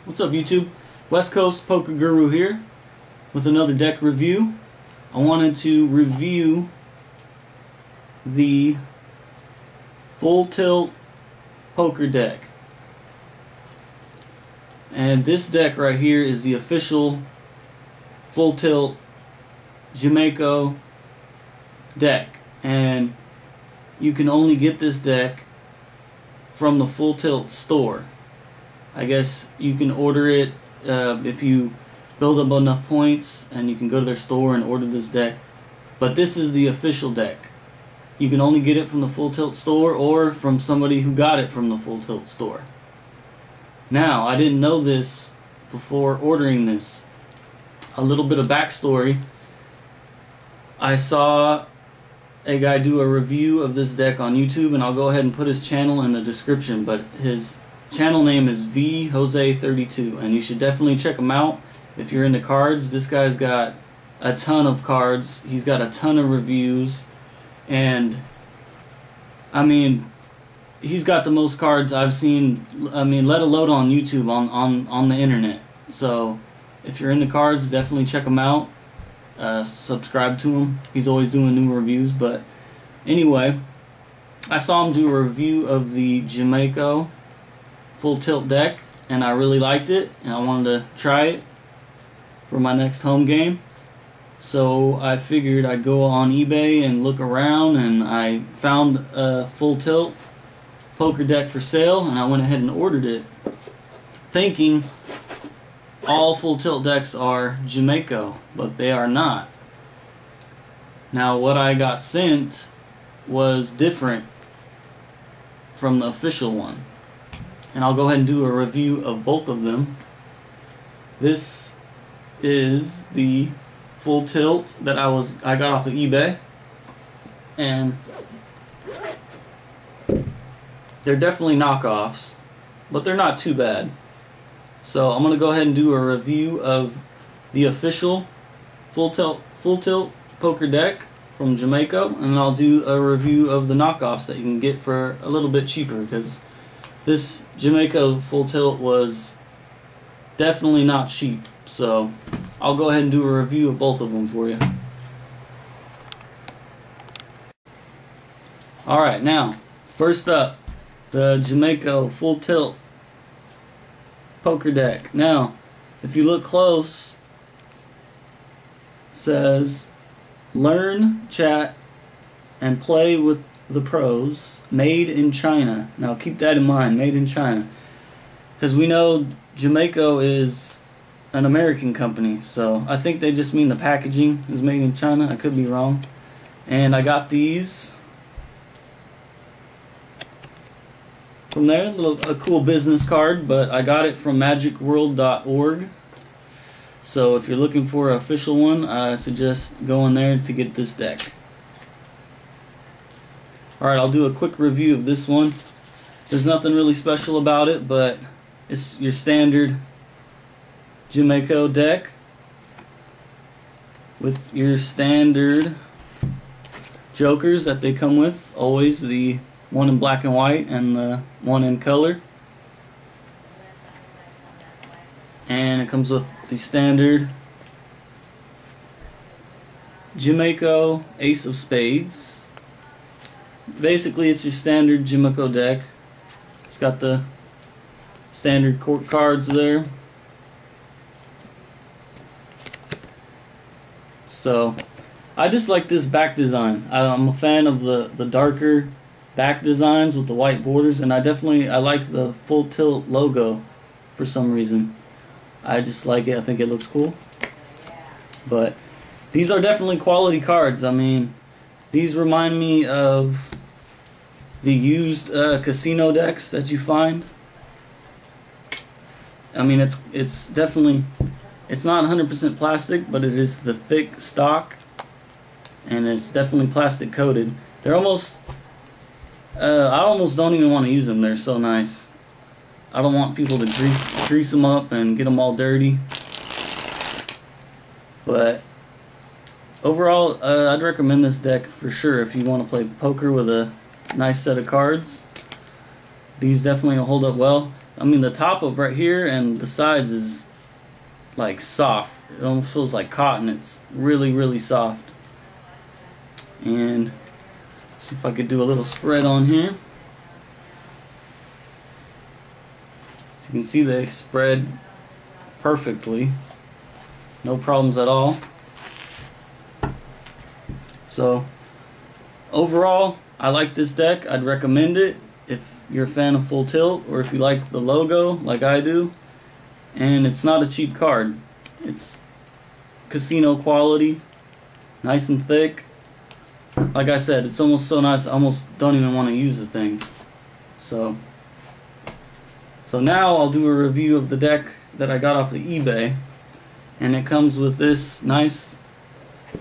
What's up, YouTube? West Coast Poker Guru here with another deck review. I wanted to review the Full Tilt Poker deck. And this deck right here is the official Full Tilt Gemaco deck. And you can only get this deck from the Full Tilt store. I guess you can order it if you build up enough points, and you can go to their store and order this deck. But this is the official deck. You can only get it from the Full Tilt store or from somebody who got it from the Full Tilt store. Now, I didn't know this before ordering this. A little bit of backstory. I saw a guy do a review of this deck on YouTube, and I'll go ahead and put his channel in the description, but his channel name is VJose32, and you should definitely check him out if you're into cards. This guy's got a ton of cards. He's got a ton of reviews, and I mean, he's got the most cards I've seen. I mean, let alone on YouTube, on the internet. So if you're into cards, definitely check him out. Subscribe to him. He's always doing new reviews. But anyway, I saw him do a review of the Gemaco Full Tilt deck, and I really liked it, and I wanted to try it for my next home game. So I figured I'd go on eBay and look around, and I found a Full Tilt poker deck for sale, and I went ahead and ordered it, thinking all Full Tilt decks are Jamaico, but they are not. Now, what I got sent was different from the official one, and I'll go ahead and do a review of both of them. This is the Full Tilt that I got off of eBay, and they're definitely knockoffs, but they're not too bad. So I'm gonna go ahead and do a review of the official Full Tilt poker deck from Jamaico, and I'll do a review of the knockoffs that you can get for a little bit cheaper, because this Jamaico Full Tilt was definitely not cheap. So I'll go ahead and do a review of both of them for you. Alright, now, first up, the Gemaco Full Tilt poker deck. Now, if you look close, it says, learn, chat, and play with the pros, made in China. Now keep that in mind, made in China, because we know Gemaco is an American company, so I think they just mean the packaging is made in China. I could be wrong. And I got these from there, a cool business card, but I got it from magicworld.org. So if you're looking for an official one, I suggest going there to get this deck. Alright, I'll do a quick review of this one. There's nothing really special about it, but it's your standard Gemaco deck with your standard jokers that they come with. Always the one in black and white and the one in color. And it comes with the standard Gemaco Ace of Spades. Basically, it's your standard Gemaco deck. It's got the standard court cards there. So, I just like this back design. I'm a fan of the darker back designs with the white borders, and I like the Full Tilt logo for some reason. I just like it. I think it looks cool. But these are definitely quality cards. I mean, these remind me of the used casino decks that you find. I mean, it's definitely, it's not 100% plastic, but it is the thick stock, and it's definitely plastic coated. They're almost, I almost don't even want to use them. They're so nice. I don't want people to grease them up and get them all dirty. But overall, I'd recommend this deck for sure if you want to play poker with a nice set of cards. These definitely will hold up well. I mean, the top of right here and the sides is like soft. It almost feels like cotton. It's really, really soft. And see if I could do a little spread on here. So you can see they spread perfectly. No problems at all. So overall, I like this deck. I'd recommend it if you're a fan of Full Tilt, or if you like the logo like I do. And it's not a cheap card. It's casino quality, nice and thick. Like I said, it's almost so nice I almost don't even want to use the things. So now I'll do a review of the deck that I got off of eBay. And it comes with this nice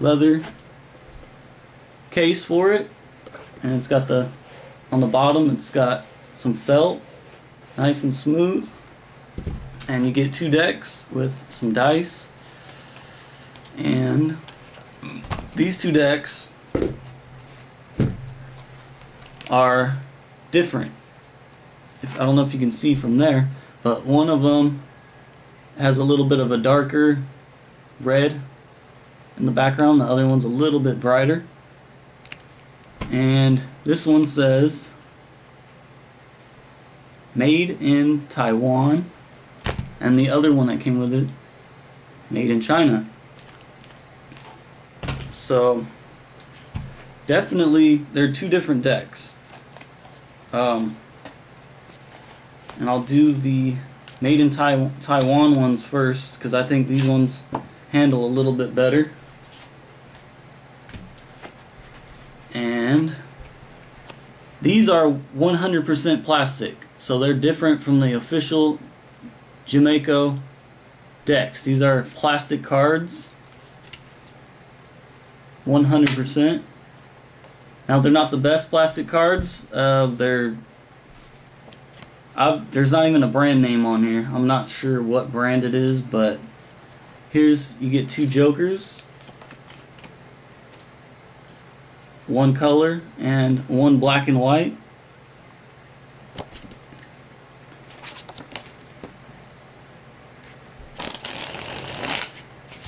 leather case for it. And it's got on the bottom, it's got some felt, nice and smooth. And you get 2 decks with some dice. And these 2 decks are different. I don't know if you can see from there, but one of them has a little bit of a darker red in the background. The other one's a little bit brighter. And this one says made in Taiwan, and the other one that came with it, made in China. So definitely they're 2 different decks. And I'll do the made in Taiwan ones first, because I think these ones handle a little bit better. And these are 100% plastic, so they're different from the official Gemaco decks. These are plastic cards, 100%. Now, they're not the best plastic cards. There's not even a brand name on here. I'm not sure what brand it is, but you get 2 jokers, 1 color and 1 black and white.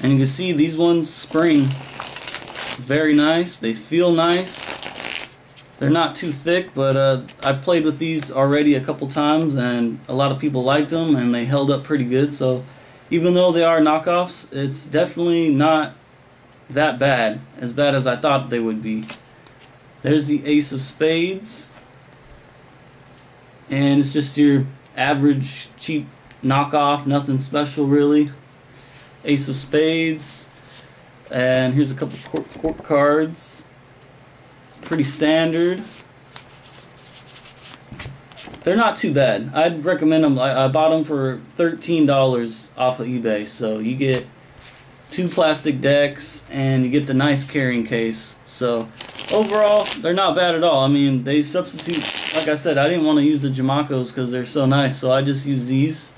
And you can see these ones spring very nice. They feel nice. They're not too thick, but I played with these already a couple times, and a lot of people liked them, and they held up pretty good. So even though they are knockoffs, it's definitely not that bad as I thought they would be. There's the Ace of Spades, and it's just your average cheap knockoff, nothing special really. Ace of Spades, and here's a couple court cards. Pretty standard. They're not too bad. I'd recommend them. I bought them for $13 off of eBay. So you get 2 plastic decks and you get the nice carrying case. So overall, they're not bad at all. I mean, they substitute. Like I said, I didn't want to use the Gemacos because they're so nice, so I just used these,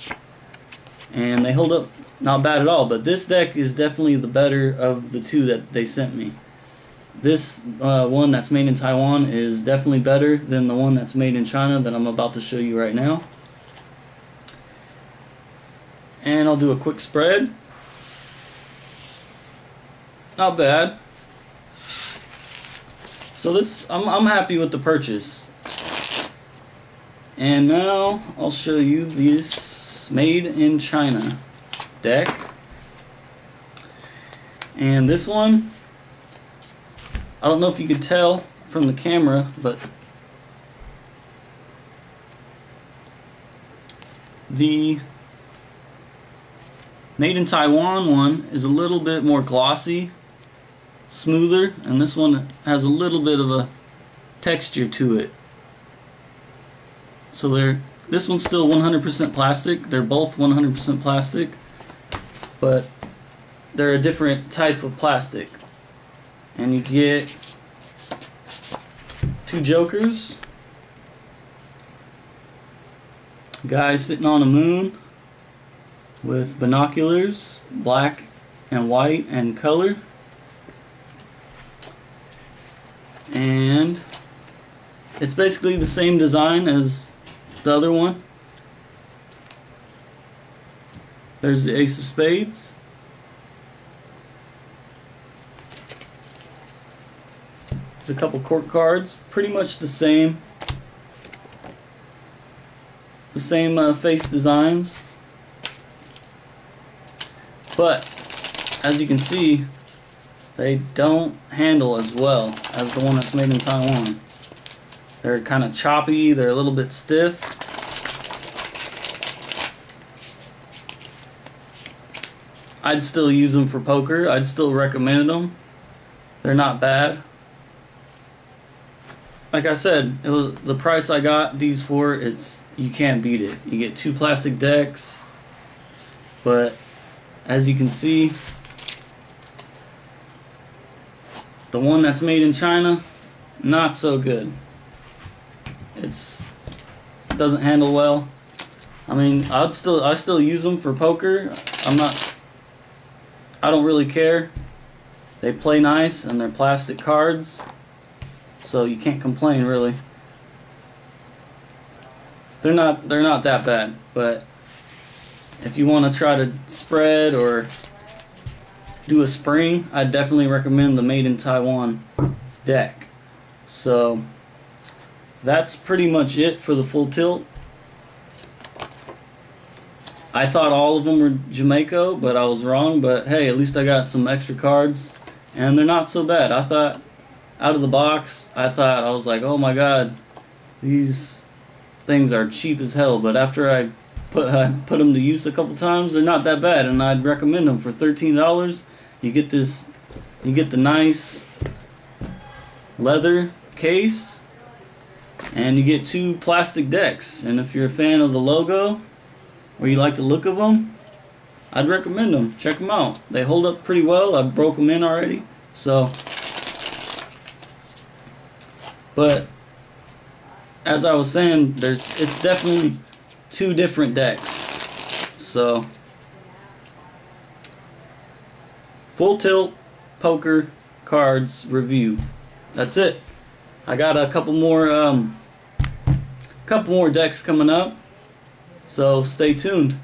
and they hold up not bad at all. But this deck is definitely the better of the 2 that they sent me. This one that's made in Taiwan is definitely better than the one that's made in China that I'm about to show you right now. And I'll do a quick spread. Not bad. So I'm happy with the purchase. And now I'll show you this made in China deck. And this one, I don't know if you could tell from the camera, but the made in Taiwan one is a little bit more glossy, smoother, and this one has a little bit of a texture to it. So this one's still 100% plastic. They're both 100% plastic, but they're a different type of plastic. And you get 2 jokers, guy sitting on a moon with binoculars, black and white and color, and it's basically the same design as the other one. There's the Ace of Spades. There's a couple court cards, pretty much the same. The same face designs. But as you can see, they don't handle as well as the one that's made in Taiwan. They're kind of choppy, they're a little bit stiff. I'd still use them for poker. I'd still recommend them. They're not bad. Like I said, it was the price I got these for. You can't beat it. You get 2 plastic decks, but as you can see, the one that's made in China, not so good. It doesn't handle well. I mean, I still use them for poker. I don't really care. They play nice and they're plastic cards, so you can't complain really. They're not that bad, but if you want to try to spread or do a spring, I definitely recommend the Made in Taiwan deck. So that's pretty much it for the full tilt. I thought all of them were Jamaico, but I was wrong. But hey, at least I got some extra cards, and they're not so bad. I thought, out of the box, I was like, oh my god, these things are cheap as hell. But after I put them to use a couple times, they're not that bad, and I'd recommend them for $13. You get the nice leather case, and you get 2 plastic decks. And if you're a fan of the logo, or you like the look of them, I'd recommend them. Check them out. They hold up pretty well. I broke them in already. So, but as I was saying, it's definitely 2 different decks. So, full tilt poker cards review. That's it. I got a couple more decks coming up. So stay tuned.